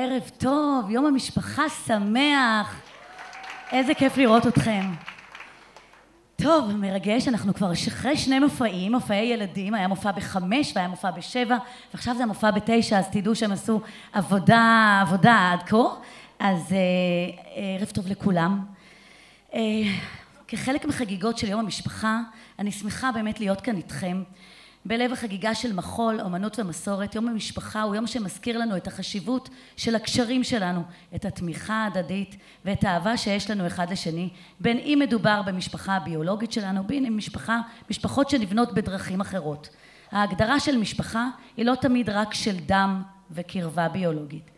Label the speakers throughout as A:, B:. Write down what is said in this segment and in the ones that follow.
A: ערב טוב, יום המשפחה שמח. איזה כיף לראות אתכם. טוב, מרגש, אנחנו כבר אחרי שני מופעי ילדים, היה מופע ב5 והיה מופע ב7, ועכשיו זה המופע ב9, אז תדעו שהם עשו עבודה עד כה. אז ערב טוב לכולם. כחלק מחגיגות של יום המשפחה, אני שמחה באמת להיות כאן איתכם. בלב החגיגה של מחול, אומנות ומסורת, יום המשפחה הוא יום שמזכיר לנו את החשיבות של הקשרים שלנו, את התמיכה ההדדית ואת האהבה שיש לנו אחד לשני, בין אם מדובר במשפחה הביולוגית שלנו, בין אם משפחות שנבנות בדרכים אחרות. ההגדרה של משפחה היא לא תמיד רק של דם וקרבה ביולוגית.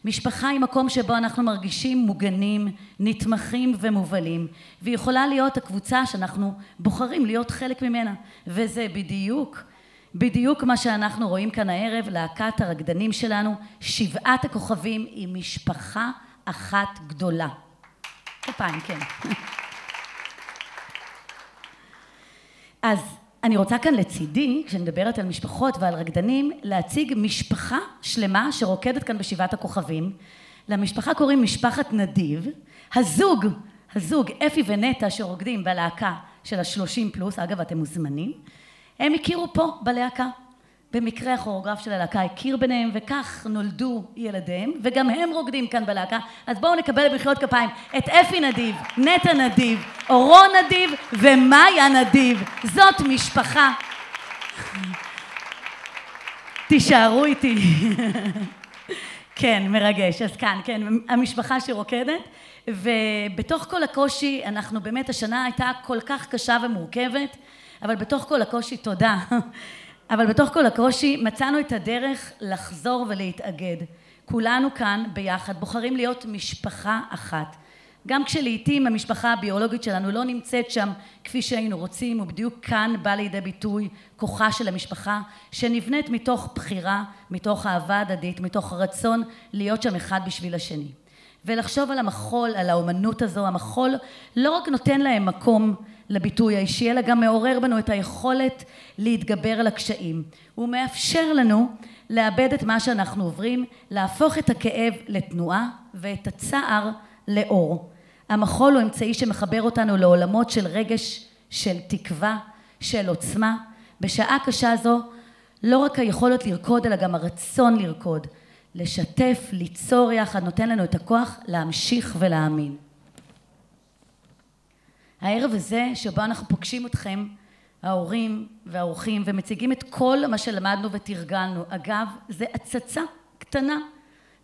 A: משפחה היא מקום שבו אנחנו מרגישים מוגנים, נתמכים ומובלים, והיא יכולה להיות הקבוצה שאנחנו בוחרים להיות חלק ממנה, וזה בדיוק מה שאנחנו רואים כאן הערב, להקת הרקדנים שלנו, 7 הכוכבים עם משפחה אחת גדולה. כפיים, כן. אז אני רוצה כאן לצידי, כשאני מדברת על משפחות ועל רקדנים, להציג משפחה שלמה שרוקדת כאן ב7 הכוכבים. למשפחה קוראים משפחת נדיב. הזוג אפי ונטה שרוקדים בלהקה של ה30 פלוס, אגב אתם מוזמנים, הם הכירו פה בלהקה. במקרה הכוריאוגרף של הלהקה הכיר ביניהם, וכך נולדו ילדיהם, וגם הם רוקדים כאן בלהקה. אז בואו נקבל במחיאות כפיים את אפי נדיב, נטע נדיב, אורון נדיב ומאיה נדיב. זאת משפחה. תישארו איתי. כן, מרגש. אז כן, המשפחה שרוקדת. ובתוך כל הקושי, אנחנו באמת, השנה הייתה כל כך קשה ומורכבת, אבל בתוך כל הקושי, תודה. אבל בתוך כל הקושי מצאנו את הדרך לחזור ולהתאגד. כולנו כאן ביחד בוחרים להיות משפחה אחת. גם כשלעיתים המשפחה הביולוגית שלנו לא נמצאת שם כפי שהיינו רוצים, ובדיוק כאן בא לידי ביטוי כוחה של המשפחה, שנבנית מתוך בחירה, מתוך אהבה הדדית, מתוך רצון להיות שם אחד בשביל השני. ולחשוב על המחול, על האומנות הזו, המחול לא רק נותן להם מקום לביטוי האישי, אלא גם מעורר בנו את היכולת להתגבר על הקשיים. הוא מאפשר לנו לאבד את מה שאנחנו עוברים, להפוך את הכאב לתנועה ואת הצער לאור. המחול הוא אמצעי שמחבר אותנו לעולמות של רגש, של תקווה, של עוצמה. בשעה קשה זו לא רק היכולת לרקוד, אלא גם הרצון לרקוד. לשתף, ליצור יחד, נותן לנו את הכוח להמשיך ולהאמין. הערב הזה שבו אנחנו פוגשים אתכם, ההורים והאורחים, ומציגים את כל מה שלמדנו ותרגלנו. אגב, זה הצצה קטנה.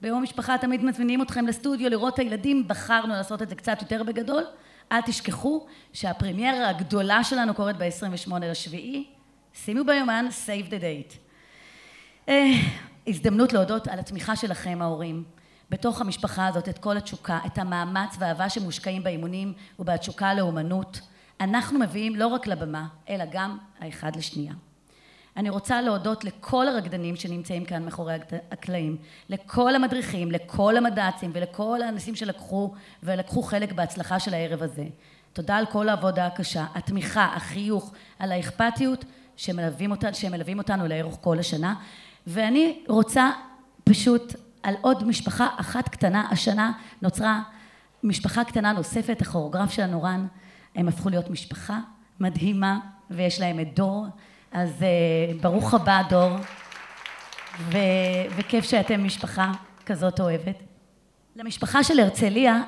A: ביום המשפחה תמיד מזמינים אתכם לסטודיו לראות את הילדים, בחרנו לעשות את זה קצת יותר בגדול. אל תשכחו שהפרמיירה הגדולה שלנו קורית ב-28 לשביעי. שימו ביומן, save the date. הזדמנות להודות על התמיכה שלכם, ההורים. בתוך המשפחה הזאת, את כל התשוקה, את המאמץ והאהבה שמושקעים באימונים ובתשוקה לאומנות, אנחנו מביאים לא רק לבמה, אלא גם האחד לשנייה. אני רוצה להודות לכל הרקדנים שנמצאים כאן מאחורי הקלעים, לכל המדריכים, לכל המד"צים ולכל האנשים שלקחו חלק בהצלחה של הערב הזה. תודה על כל העבודה הקשה, התמיכה, החיוך, על האכפתיות שמלווים אותנו לאורך כל השנה. ואני רוצה פשוט על עוד משפחה אחת קטנה. השנה נוצרה משפחה קטנה נוספת, הכוריאוגרף של הנורן, הם הפכו להיות משפחה מדהימה ויש להם את דור, אז ברוך הבא דור, וכיף שאתם משפחה כזאת אוהבת. למשפחה של הרצליה,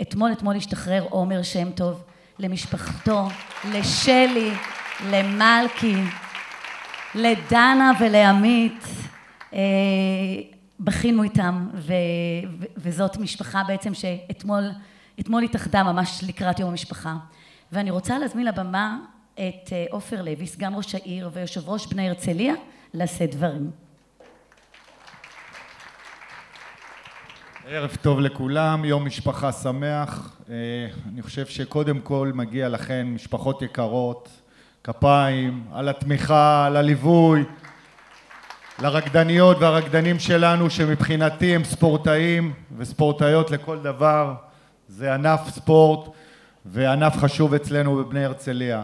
A: אתמול השתחרר עומר שם טוב, למשפחתו, לשלי, למלכי, לדנה ולעמית, בכינו איתם, וזאת משפחה בעצם שאתמול התאחדה ממש לקראת יום המשפחה. ואני רוצה להזמין לבמה את עופר לוי, סגן ראש העיר ויושב ראש בני הרצליה, לשאת דברים.
B: ערב טוב לכולם, יום משפחה שמח. אני חושב שקודם כל מגיע לכן משפחות יקרות, כפיים, על התמיכה, על הליווי, לרקדניות והרקדנים שלנו שמבחינתי הם ספורטאים וספורטאיות לכל דבר. זה ענף ספורט וענף חשוב אצלנו בבני הרצליה.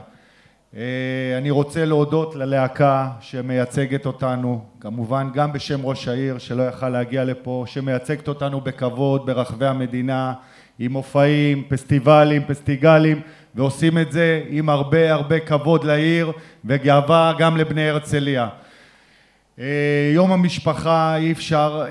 B: אני רוצה להודות ללהקה שמייצגת אותנו, כמובן גם בשם ראש העיר שלא יכל להגיע לפה, שמייצגת אותנו בכבוד ברחבי המדינה, עם מופעים, פסטיבלים, פסטיגלים, ועושים את זה עם הרבה כבוד לעיר וגאווה גם לבני הרצליה. יום המשפחה אי אפשר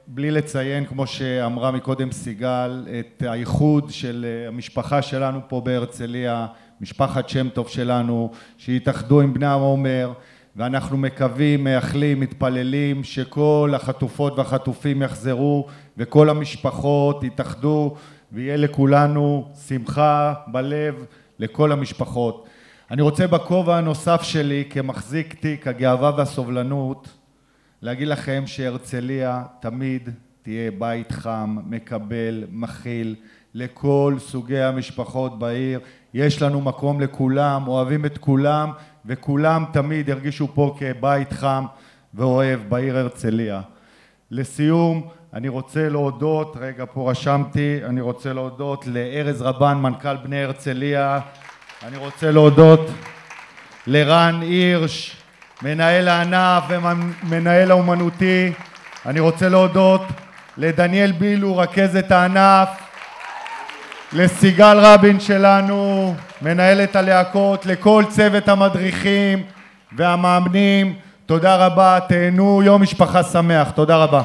B: בלי לציין, כמו שאמרה מקודם סיגל, את הייחוד של המשפחה שלנו פה בהרצליה, משפחת שם טוב שלנו, שהתאחדו עם בני העומר, ואנחנו מקווים, מייחלים, מתפללים שכל החטופות והחטופים יחזרו וכל המשפחות יתאחדו ויהיה לכולנו שמחה בלב לכל המשפחות. אני רוצה בכובע הנוסף שלי כמחזיק תיק הגאווה והסובלנות להגיד לכם שהרצליה תמיד תהיה בית חם, מקבל, מכיל לכל סוגי המשפחות בעיר. יש לנו מקום לכולם, אוהבים את כולם, וכולם תמיד ירגישו פה כבית חם ואוהב בעיר הרצליה. לסיום, אני רוצה להודות, רגע פה רשמתי, אני רוצה להודות לארז רבן, מנכ"ל בני הרצליה, אני רוצה להודות לרן הירש, מנהל הענף ומנהל האומנותי, אני רוצה להודות לדניאל בילו, רכזת הענף, לסיגל רבין שלנו, מנהלת הלהקות, לכל צוות המדריכים והמאמנים, תודה רבה, תהנו, יום משפחה שמח, תודה רבה.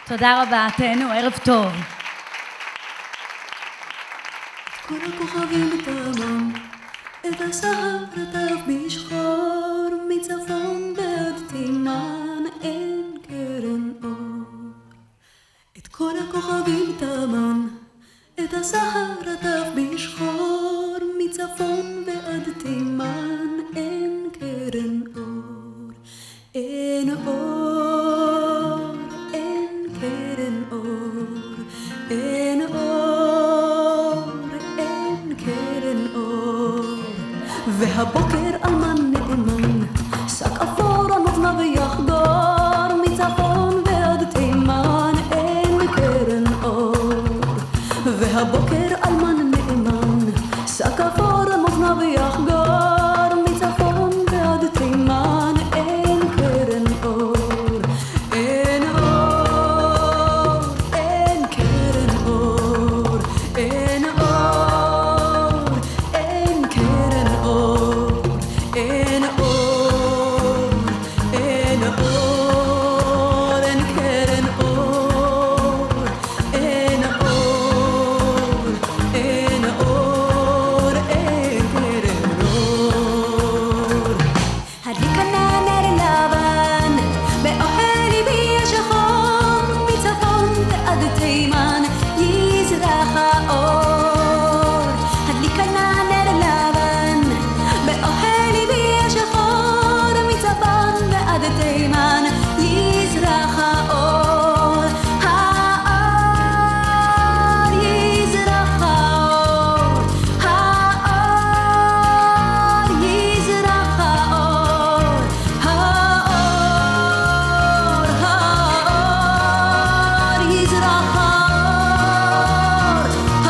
A: תודה רבה, תהנו, ערב טוב.
C: כל הכוכבים תמם, את הסהר רטף בשחור, מצפון ועד תימן אין קרן אור. את כל הכוכבים תמם, את הסהר רטף בשחור, מצפון ועד תימן אין קרן אור. אין אור, אין קרן אור, אין אור, אין קרן אור. והבוקר אלמן נאמן, שק אפור על נותנה ויחדור, מצפון ועד תימן אין קרן אור. והבוקר אלמן נאמן, שק אפור על נותנה ויחדור, מצפון ועד תימן אין קרן אור. אין אור, אין קרן אור, אין אור, אין קרן אור, אין אור, אין אור, אין קרן אור, אין אור, אין אור, אין קרן אור. הדליקה נא נר לבן, באוהל ליבי השחור, מצפון ועד תימן יזרח האור. הדליקה נא נר לבן, באוהל ליבי השחור, מצפון ועד תימן יזרח האור. האור יזרח האור, האור יזרח האור, האור, האור יזרח האור,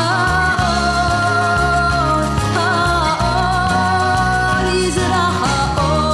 C: האור, האור יזרח האור.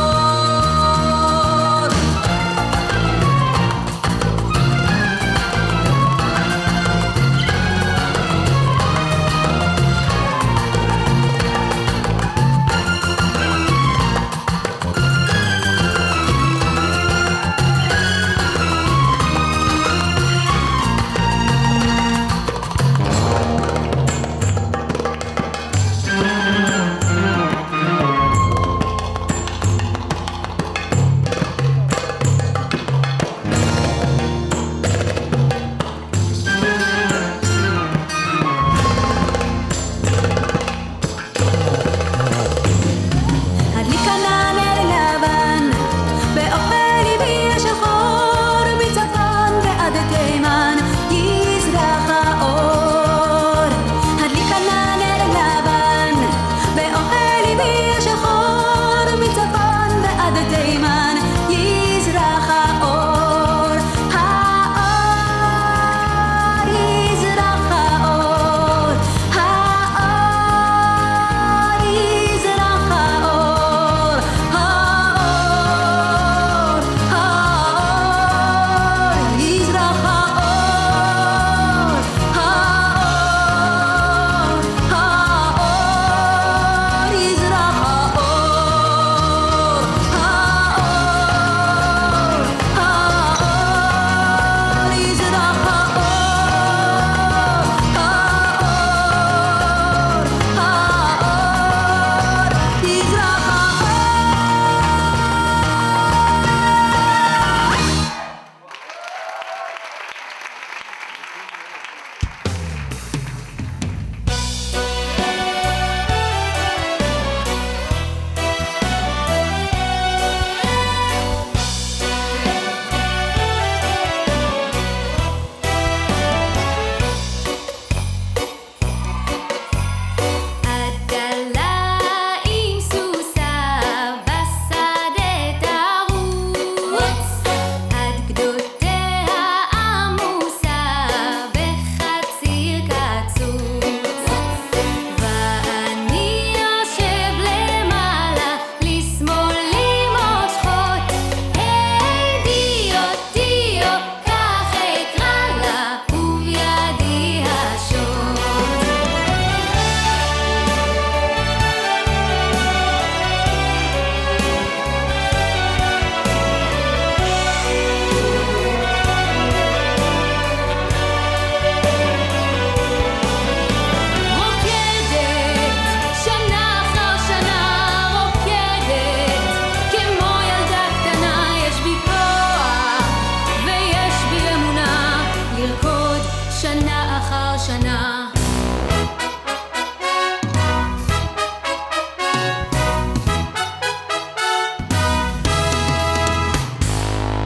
C: השנה.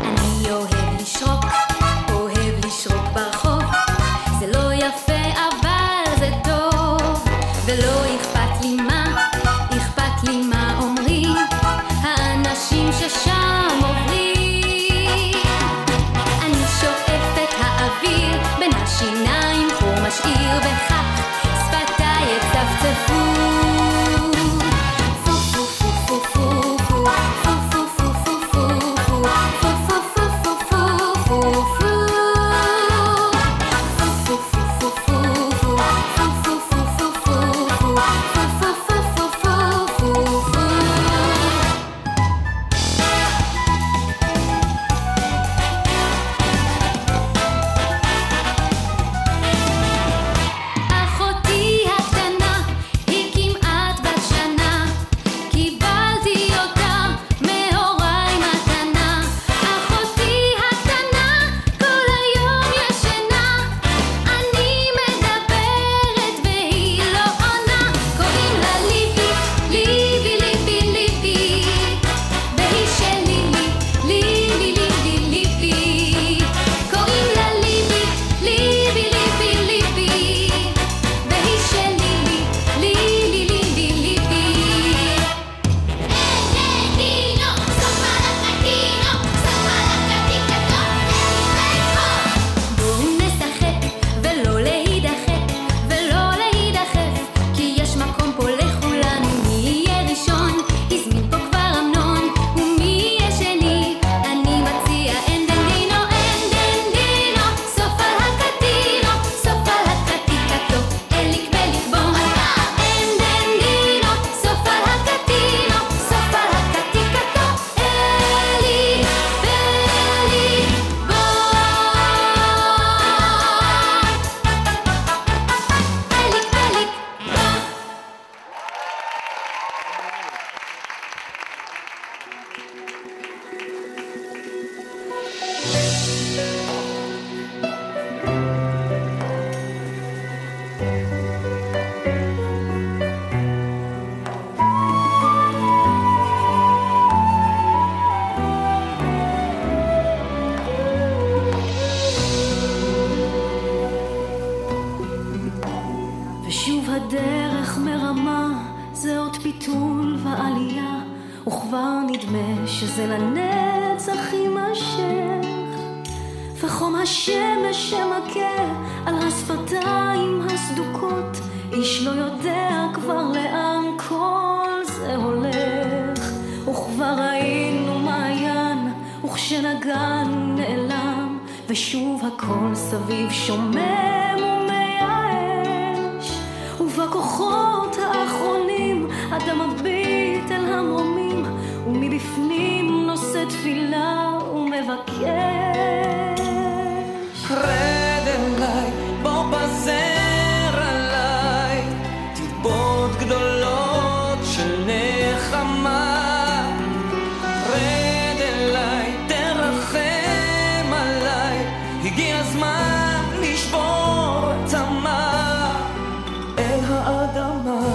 C: אני אוהב לשרוק ברחוב, זה לא יפה אבל זה טוב, ולא אכפת לי מה אומרים האנשים ששם עוברים. אני שואפת האוויר בין השיניים, חור משאיר בכך שפתיי יצפצפו. ושוב הדרך מרמה, זה עוד פיתול ועלייה, וכבר נדמה שזה לנצח יימשך, וחום השמש שמכה על השפתיים הסדוקות, איש לא יודע כבר לאן כל זה הולך. וכבר ראינו מעיין, וכשנגענו נעלם, ושוב הכל סביב שומם ומייאש, ובכוחות האחרונים אדם מביט אל המרומים, ומבפנים נושא תפילה ומבקש.
D: רד אליי, בוא פזר עליי טיפות גדולות של נחמה. רד אליי, תרחם עליי, הגיע הזמן לשבור צמא. אל האדמה,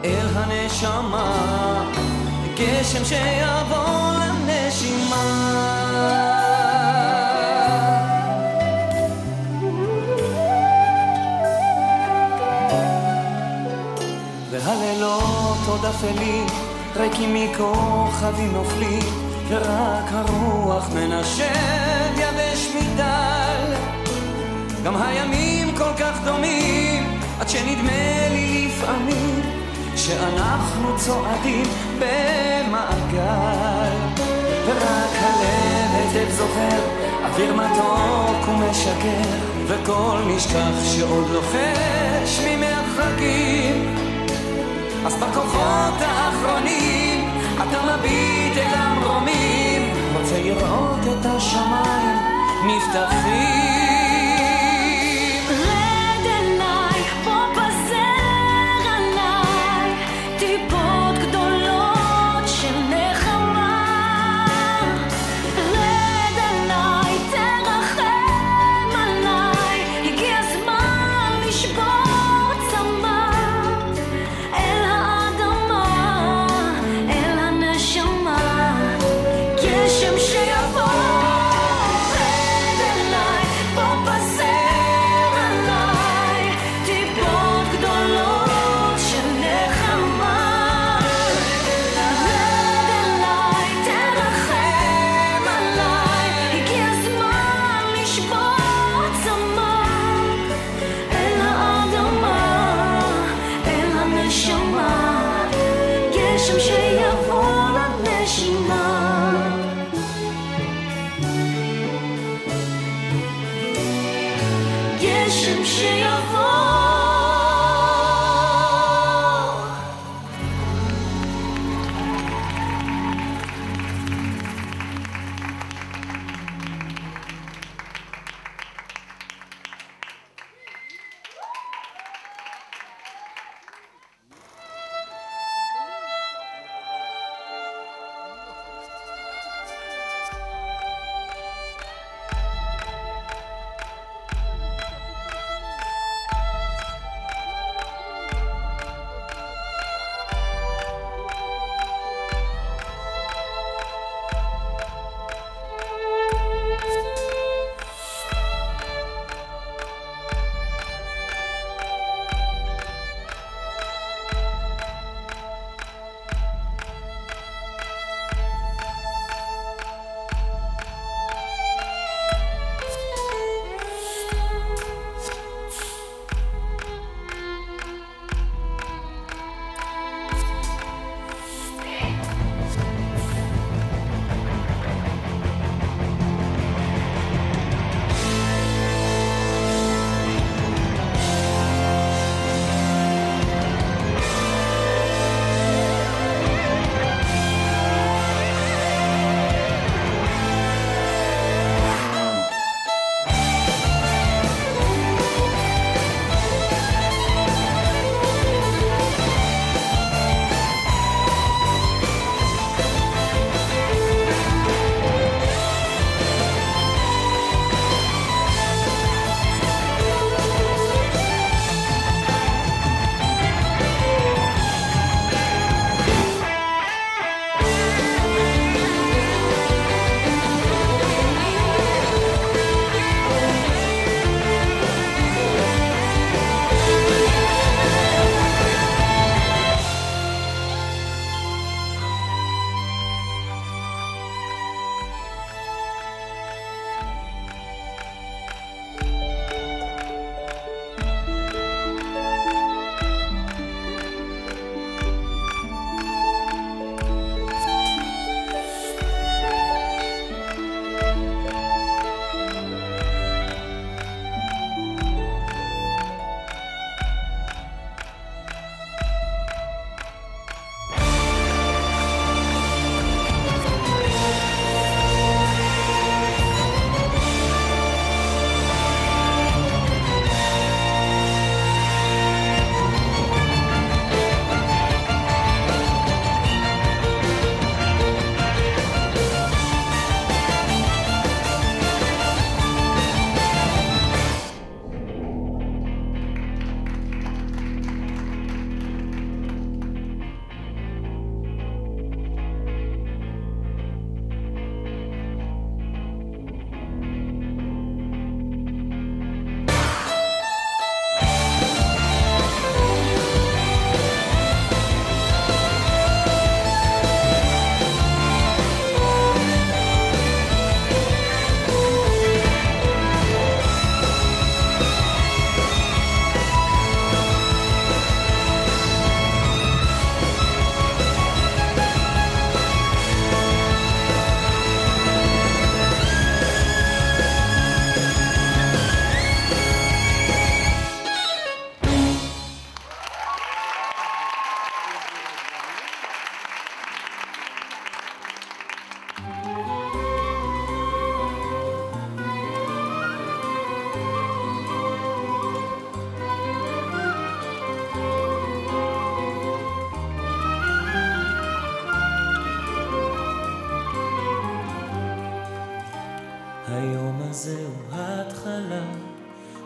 D: אל הנשמה, גשם שיבוא לנשימה. והלילות עוד אפלים, ריקים מכוכבים נופלים, ורק הרוח מנשב יבש מדל. גם הימים כל כך דומים, עד שנדמה לי לפעמים שאנחנו צועדים במעגל. ורק הלב היטב זוכר אוויר מתוק ומשגר, וכל נשכח שעוד לוחש ממרחקים. אז בכוחות האחרונים אתה מביט אל המרומים, רוצה לראות את השמיים נפתחים.
C: רד אליי, בוא פזר עליי טיפות גדולות של נחמה. רד אליי, תרחם עליי, הגיע הזמן הגשם שיבוא.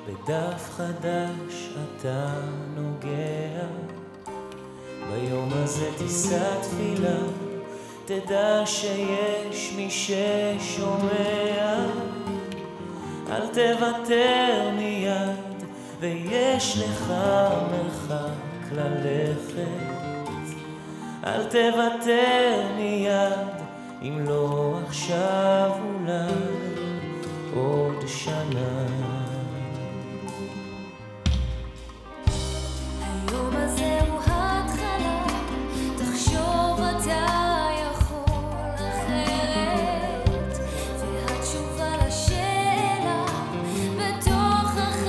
D: בדף חדש אתה נוגע, ביום הזה תישא תפילה, תדע שיש מי ששומע. אל תוותר מיד, ויש לך מרחק ללכת. אל תוותר מיד, אם לא עכשיו אולי עוד שנה.
C: היום הזה הוא התחלה, תחשוב אתה יכול אחרת, והתשובה לשאלה בתוכך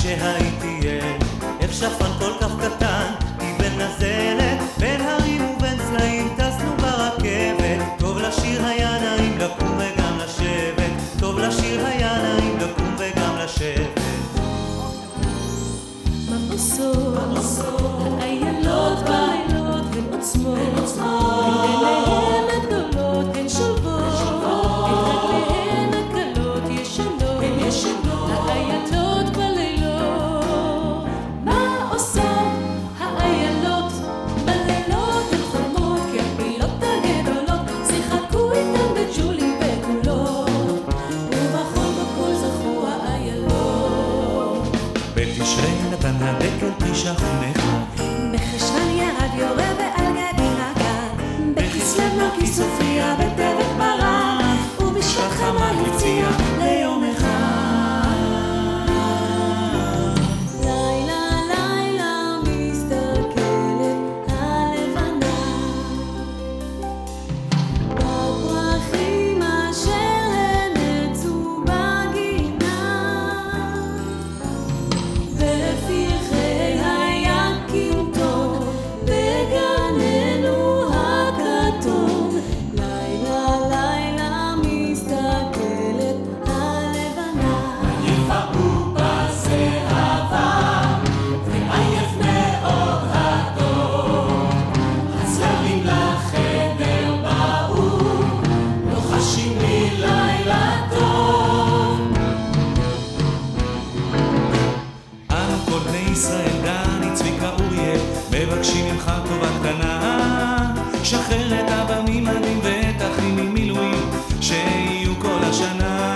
D: כשהייתי ילד, איך שפן כל כך קטן, היא בין נזלת, בין הרים ובין צלעים, טסנו ברכבת. טוב לשיר היה נעים לקום וגם לשבת, טוב לשיר היה נעים לקום וגם לשבת.
C: מה עושות האיילות בלילות, הן עוצמות, עיניהן הגדולות, הן שולבות, את רגליהן הקלות ישנות, האיילות בלילות. מה עושות האיילות בלילות, הן חולמות כי הפילות הגדולות שיחקו איתן בג'ולים וגולות, ובחול בכל זכו האיילות.
D: בתשרי נתן הדקל פרישה חונכה,
C: בחשוון ירד יורה ועל גדי נגן, בכסלו נוקי סופיה בטבת ברק, ובשעת חמה הפציע ליום אחד. לילה לילה מסתכלת הלבנה בפרחים אשר נעצו בגינה, בפרחי היקינטון בגננו הכתום. לילה לילה מסתכלת הלבנה, יפעו בזהבה ועייף מאור הדור, הצללים לחדר באו לוחשים לי לילה טוב.
D: אנו כל בני ישראל, דני, צביקה, אוריאל, מבקשים ממך טובה קטנה, שחרר את אבא ממדים ואת אחים ממילואים שיהיו כל השנה.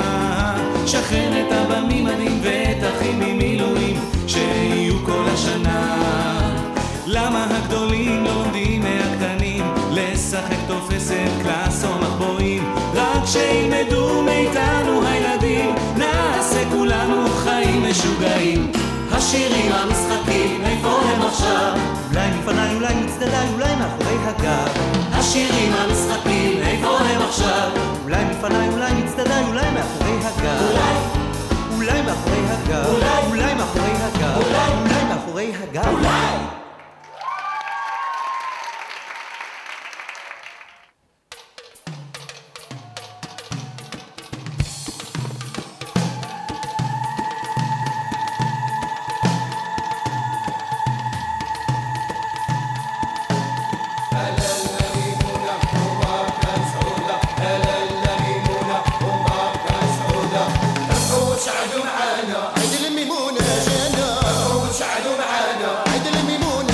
D: שחרר את אבא ממדים ואת אחים ממילואים שיהיו כל השנה. למה הגדולים לא לומדים מהקטנים לשחק תופסת קלאס או מחבואים? רק שילמדו מאיתנו הילדים, נעשה כולנו חיים משוגעים. השירים המשחקים איפה הם עכשיו? אולי מפניי, אולי מצדדיי, אולי מאחורי הגב. השירים המשחקים איפה הם עכשיו? אולי מפניי, אולי מצדדיי, אולי מאחורי הגב. אולי מאחורי הגב. אולי מאחורי הגב. אולי מאחורי הגב.
E: عيد الميمونة جانا، عيد الميمونة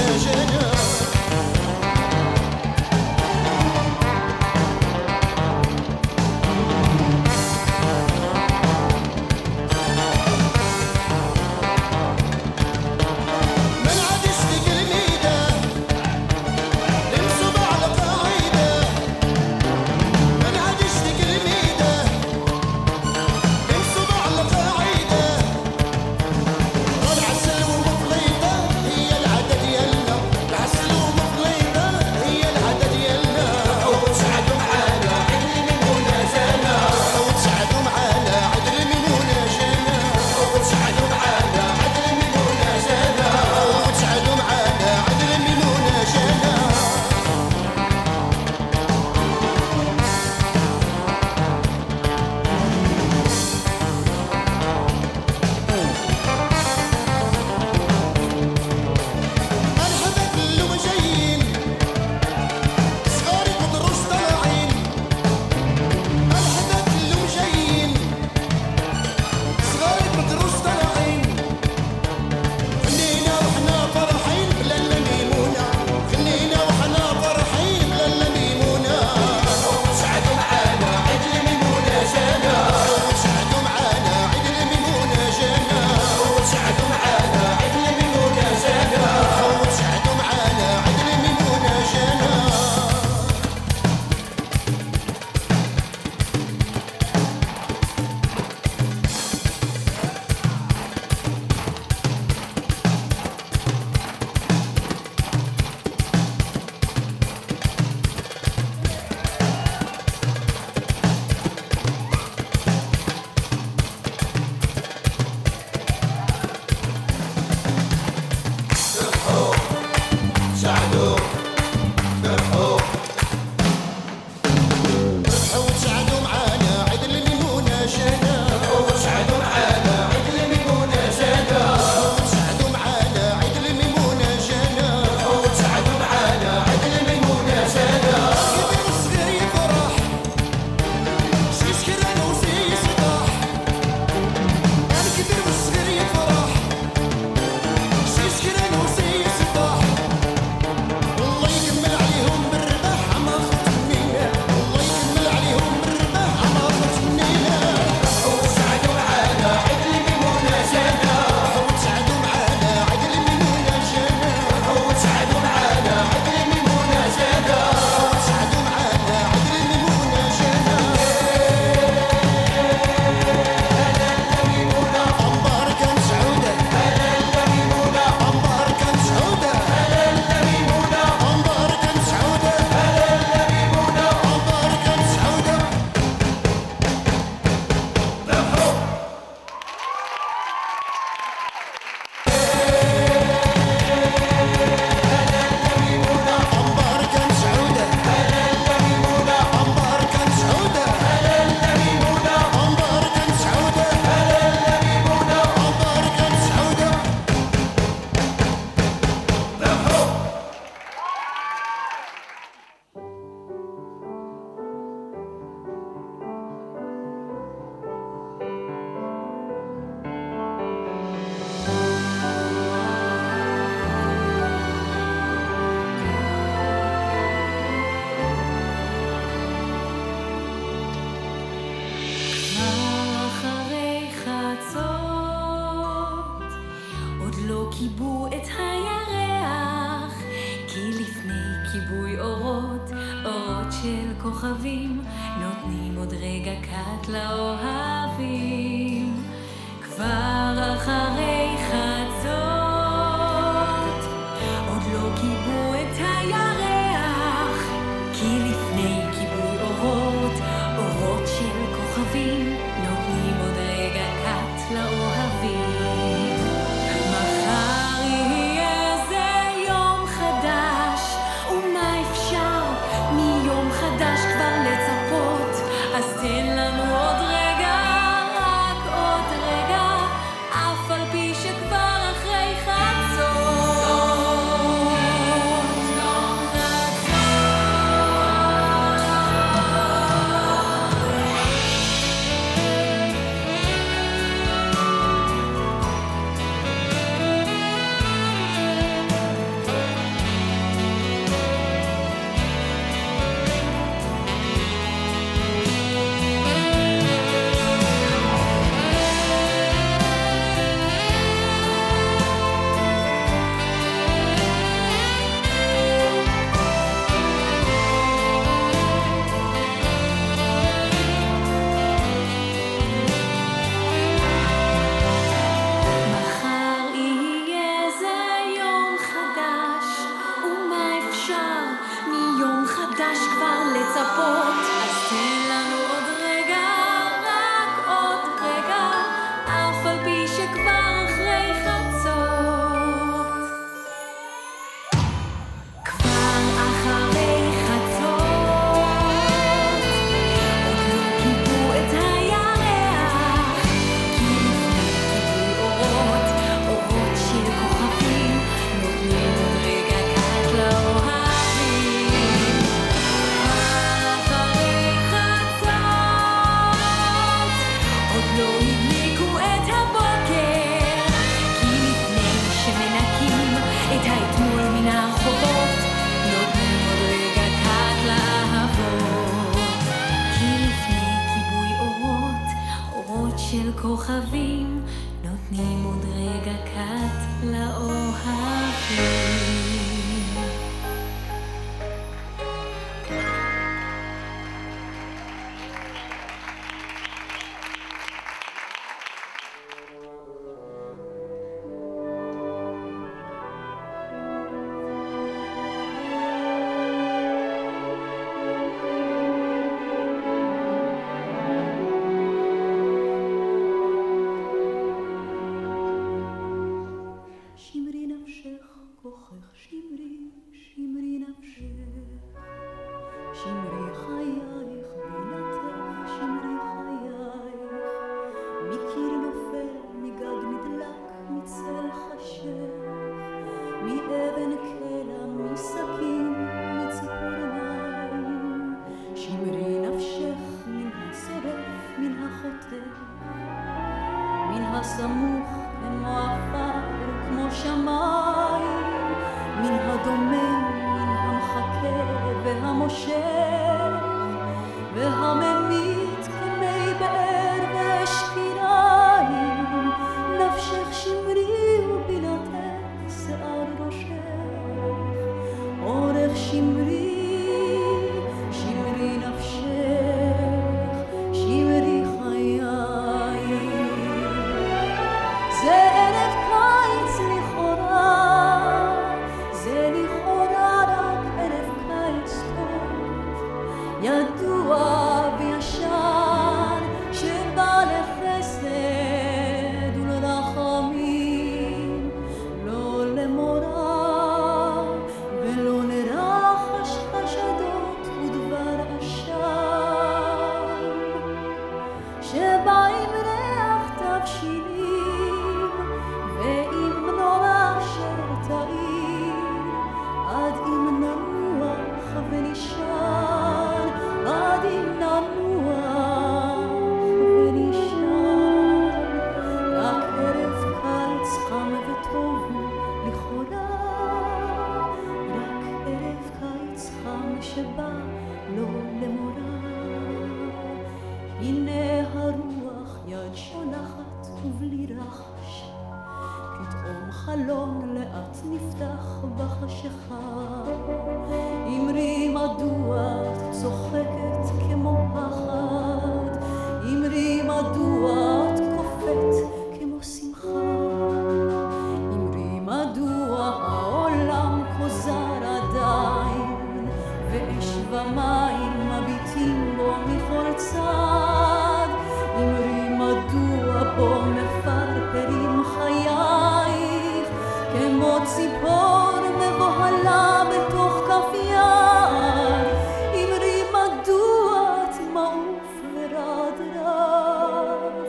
C: כוכבים, נותנים עוד רגע קט לאוהבים. כבר אחרי חצות, עוד לא כיבו את הירח, כי לפני כיבוי אורות, אורות של כוכבים, נותנים עוד רגע קט לאוהבים. מחר יהיה זה יום חדש, ומה אפשר מיום חדש כבר לצפות? אז תן לנו עוד רגע, רק עוד רגע, אף על פי שכבר אחרי חצות. כוכבים נותנים עוד רגע קט לאוהבים.
E: הסמוך כמו עפר כמו שמיים, מן הדומם, מן המחכה והמושך והממית כמי באר ושקיריים. נפשך שמרי ובינתך שיער ראשך, אורך שמרי, שמרי נפשך, שמרי חיי. זה ערב קיץ לכאורה, זה לכאורה רק ערב קיץ טוב, ידוע וישר שבא לחסד ולרחמים, לא למורא ולא לרחש חשדות ודבר אשם, שבא עם ריח תבשילים ועם מנורה של תאיר, עד אם ננוח ונשאר, עד אם ננוח ונשאר. רק ערב קיץ חם וטוב לכאורה, רק ערב קיץ חם שבא לא למורא. הנה הרוח יד שולחת ובלי רחש, פתאום חלון לאט נפתח בחשיכה. אמרי מדוע את צוחקת בו מפרפרים חייך, כמו ציפור מבוהלה בתוך כף יד. אמרי מדוע את מעוף ורעד רב,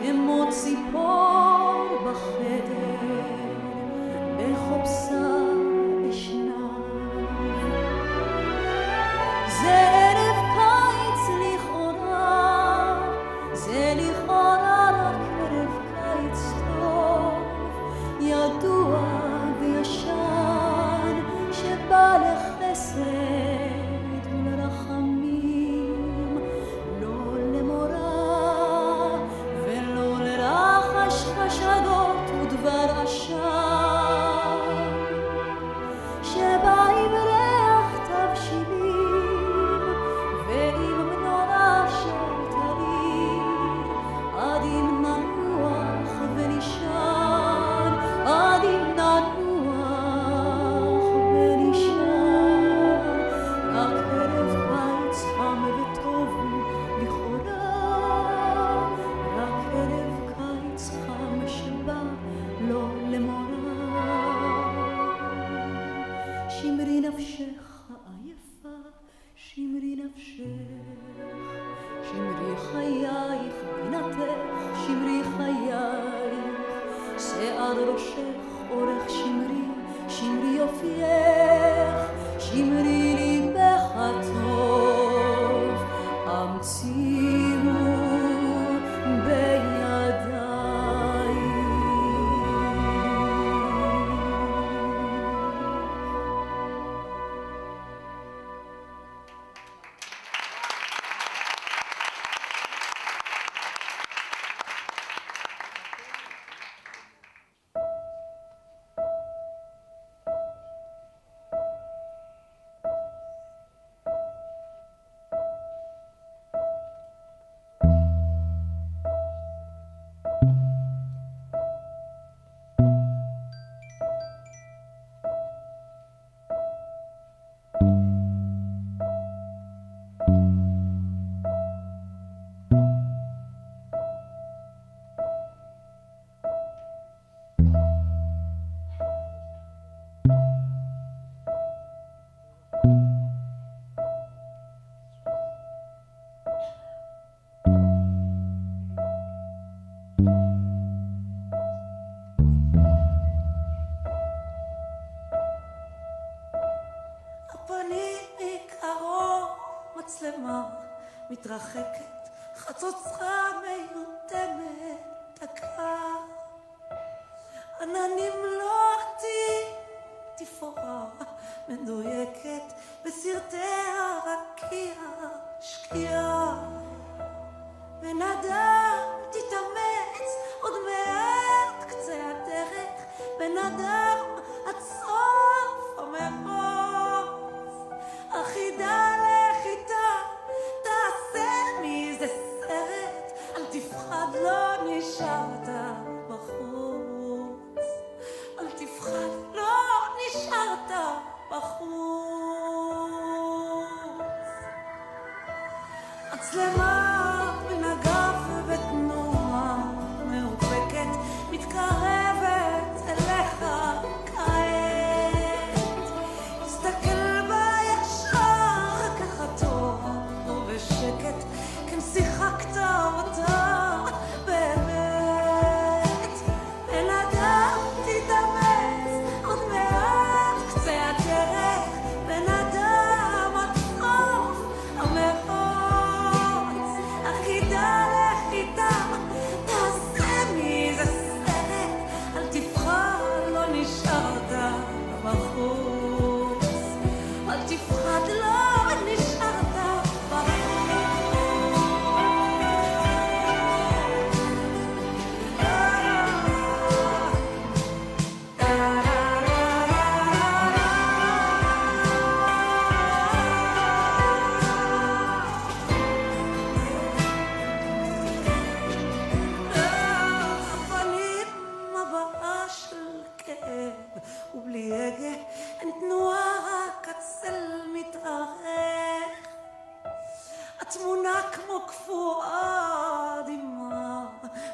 E: כמו ציפור בחדר בחופשה אשנב. זה ערב קיץ לכאורה, זה לכאורה רק ערב קיץ טוב, ידוע וישן שבא לחסד ולרחמים, לא למורא ולא לרחש חשדות ודבר אשם, שבא עם ריח תבשילים ועם מנורה של תריר, עד אם ננוח ונשען, עד אם ננוח ונשען. רק ערב קיץ חם וטוב לכאורה, רק ערב קיץ חם שבא לא למורא. שמרי נפשך העייפה, שמרי נפשך, שמרי חייך בינתך, שמרי חייך, שיער ראשך אורך שמרי, שמרי יופייך, שמרי ליבך הטוב, המציאו מתרחקת, חצוצרה מיותמת דקה, עננים לוהטים, תפאורה מדויקת בסרטי הרקיע שקיעה. בן אדם תתאמץ עוד מעט קצה הדרך, בן אדם עד סוף המרוץ, החידה לחידה תעשה מזה סרט, אל תפחד לא נשארת בחוץ, אל תפחד לא נשארת בחוץ. מצלמה בין הגב ובתנועה מאופקת מתקרבת אליך כעת, תסתכל בה ישר ככה טוב ובשקט, כן שיחקת אותה באמת. בן אדם תתאמץ עוד מעט קצה הדרך, בן אדם עד סוף המרוץ,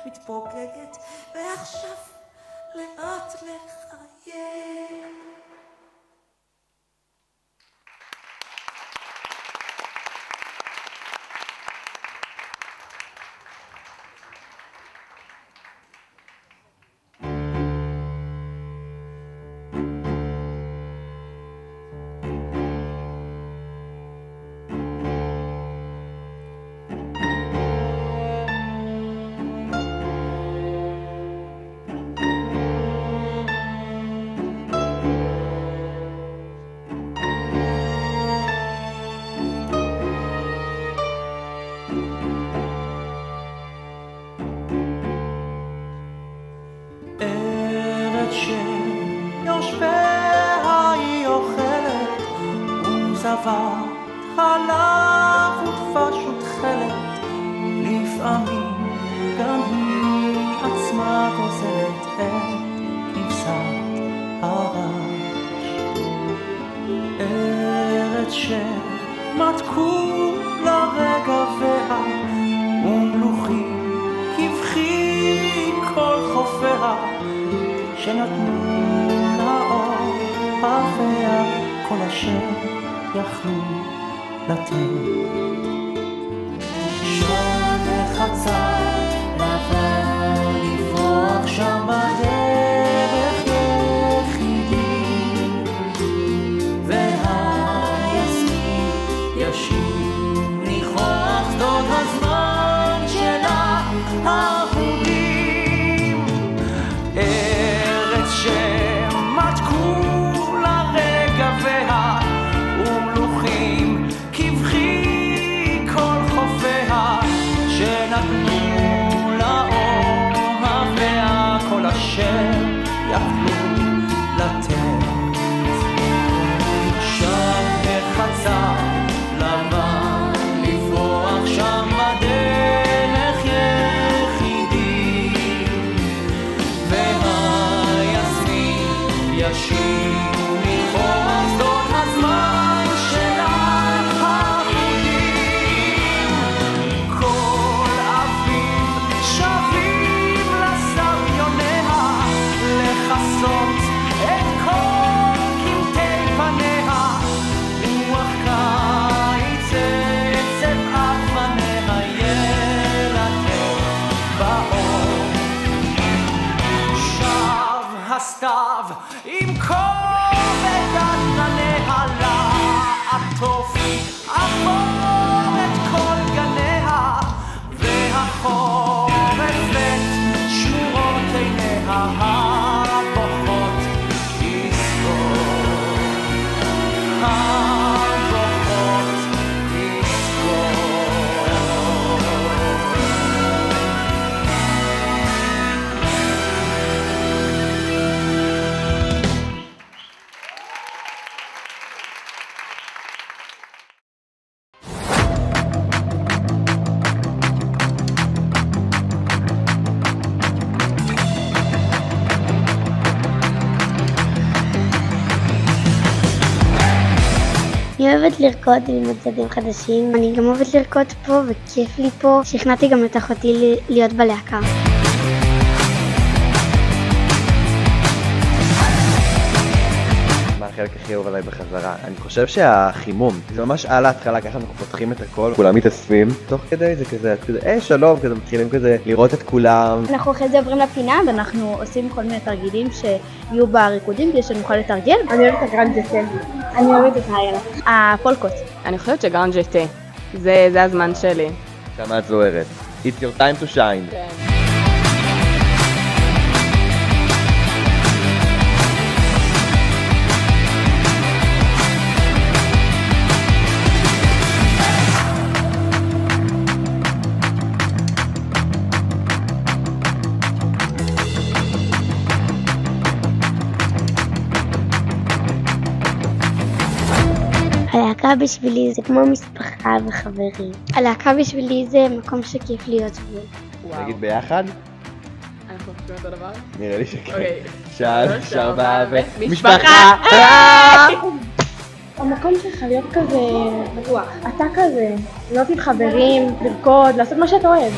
E: מתפוגגת, ועכשיו לאט לחייך.
F: זבת חלב ודבש ותכלת, לפעמים גם היא עצמה גוזלת את כבשת הרש. ארץ שמתקו לרגביה ומלוכים כבכי כל חופיה, שנתנו לאור אביה כל אשר יכלו לתת. שם בחצר לבן לפרוח שם בדרך יחידים, והיסמין ישיב לכרוך שדות הזמן שלה האהובים. ארץ שמתקו לרגביה ומלוכים כבכי כל חופיה, שנתנו לאוהביה כל אשר יכלו לתת. שם בחצר לבן לפרוח שם בדרך יחידים, והיסמין ישיב לכרוך שדות הזמן שלה האהובים. כל אביב שבים לסביוניה, לכסות את כל קמטי פניה, רוח קיץ עצב אבניה ילטף באור. שב הסתיו עם כובד ענניה לעטוף אפור את כל גניה, והחורף את שמורות עיניה הבוכות יזכור, הבוכות יזכור.
G: אני אוהבת לרקוד במצעדים חדשים, אני גם אוהבת לרקוד פה וכיף לי פה. שכנעתי גם את אחותי להיות בלהקה.
H: מה החלק הכי אהוב עליי בחזרה? אני חושב שהחימום, זה ממש על ההתחלה, ככה אנחנו פותחים את הכל, כולם מתאספים, תוך כדי זה כזה, שלום, כזה מתחילים כזה לראות את כולם.
G: אנחנו אחרי זה עוברים לפינה ואנחנו עושים כל מיני תרגילים שיהיו בריקודים כדי שנוכל לתרגל. אני אוהבת את הגרנד ג'טה. אני אוהבת את האיילה. הפולקות.
I: אני חושבת שגרנד ג'טה. זה הזמן שלי.
H: כמה את זוהרת. It's your time to shine.
I: כן.
G: הלהקה בשבילי זה כמו משפחה וחברים. הלהקה בשבילי זה מקום שכיף להיות בו.
H: נגיד ביחד?
I: אנחנו חושבים אותו דבר?
H: נראה לי שכן.
I: אוקיי.
H: 3, 4
I: משפחה!
G: המקום שלך להיות כזה בטוח. אתה כזה, להיות עם חברים, לרקוד, לעשות מה שאתה אוהב.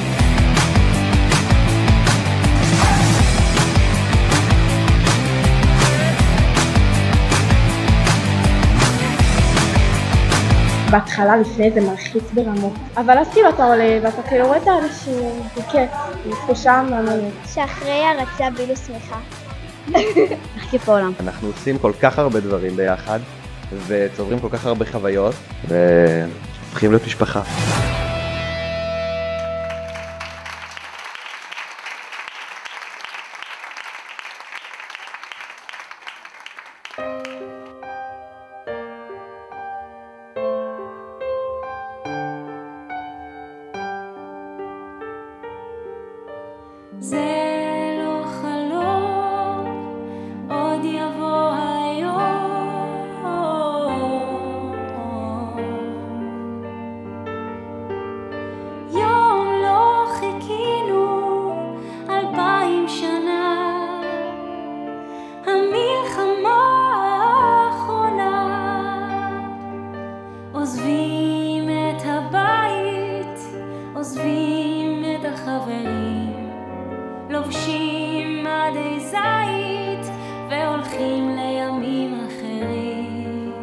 G: בהתחלה לפני זה מלחיץ ברמות. אבל אז כאילו אתה עולה ואתה כאילו רואה את האנשים, זה כיף, זה תחושה מהממת.
J: שאחרי הרצה בילו שמחה. איך כיף העולם.
H: אנחנו עושים כל כך הרבה דברים ביחד, וצוברים כל כך הרבה חוויות, והופכים להיות משפחה.
C: זה לא חלום, עוד יבוא היום. יום לא חיכינו 2000 שנה, המלחמה האחרונה. עוזבים את הבית, עוזבים את החברים, לובשים מדי זית והולכים לימים אחרים.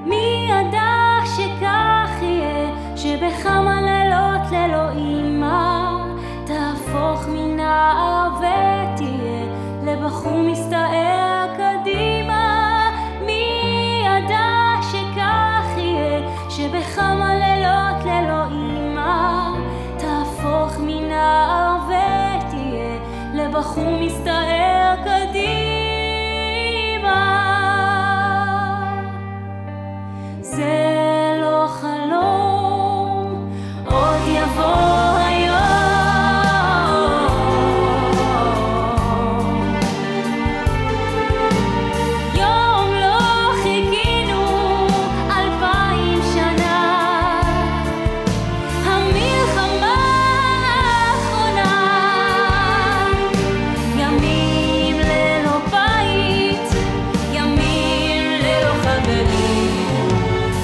C: מי ידע שכך יהיה, שבכמה לילות ללא אימא תהפוך מנער ותהיה לבחור מסתער קדימה. מי ידע שכך יהיה, שבכמה לילות ללא אימא תהפוך מנער ותהיה לבחור מסתער קדימה. זה לא חלום, עוד יבוא היום. יום לא חיכינו 2000 שנה, המלחמה האחרונה. ימים ללא בית, ימים ללא חברים,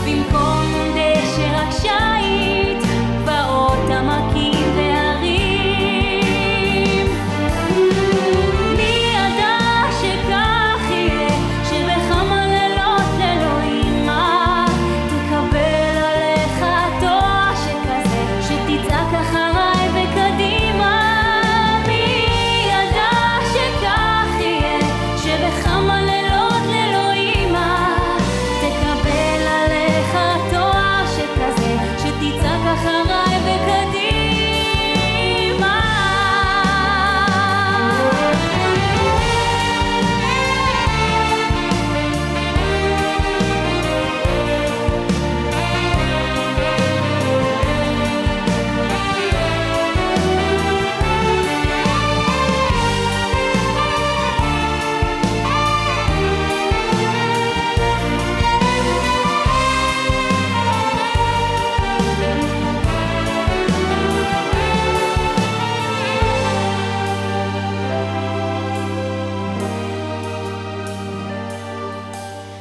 C: במקום דשא רק שייט, גבעות עמקים והרים. מי ידע שכך יהיה, שבכמה לילות ללא אימא תקבל עליך תואר שכזה, שתצעק אחריי וקדימה. מי ידע שכך יהיה, שבכמה לילות ללא אימא תקבל עליך תואר שכזה, שתצעק אחריי וקדימה.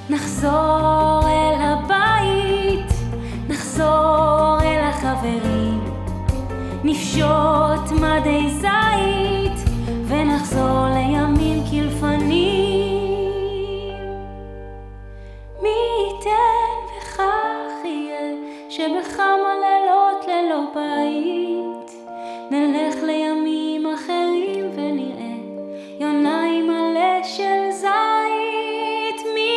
C: נחזור אל הבית, נחזור אל החברים, נפשוט מדי זית ונחזור לימים כלפנים. מי ייתן וכך יהיה, שבכמה לילות ללא בית נלך לימים אחרים ונראה יוניים מלא של זית. מי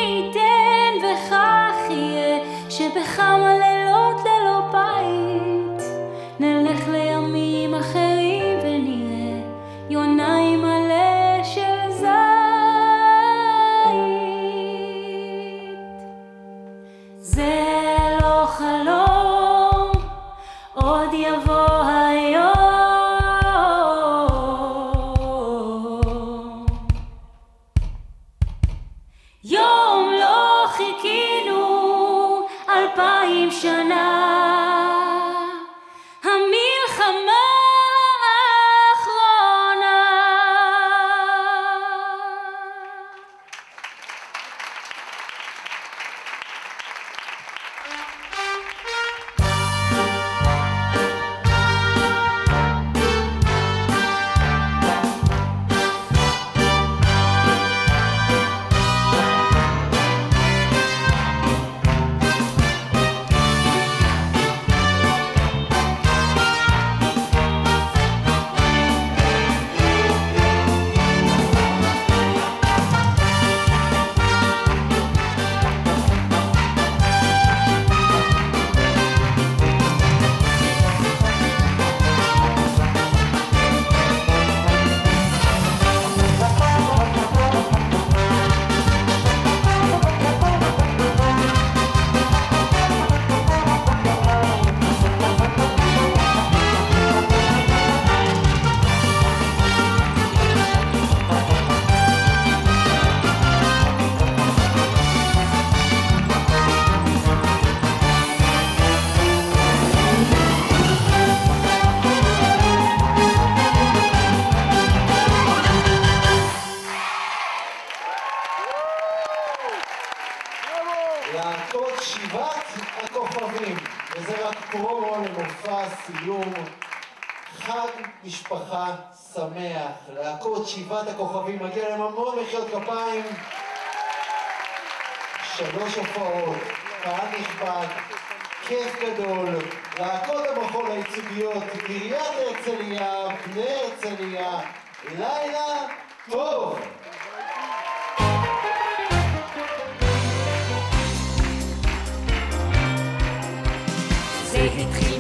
C: ייתן וכך יהיה, שבכמה לילות ללא בית נלך לימים אחרים ונראה יוניים מלא של זית. זה לא חלום, עוד יבוא היום. יום לא חיכינו 2000 שנה, המלחמה
K: סיום. חג משפחה שמח, להקות שבעת הכוכבים, מגיע להם המון מחיאות כפיים. 3 הופעות, קהל נכבד, כיף גדול, להקות המחול הייצוגיות, עיריית הרצליה, בני הרצליה, לילה טוב!
C: זה התחיל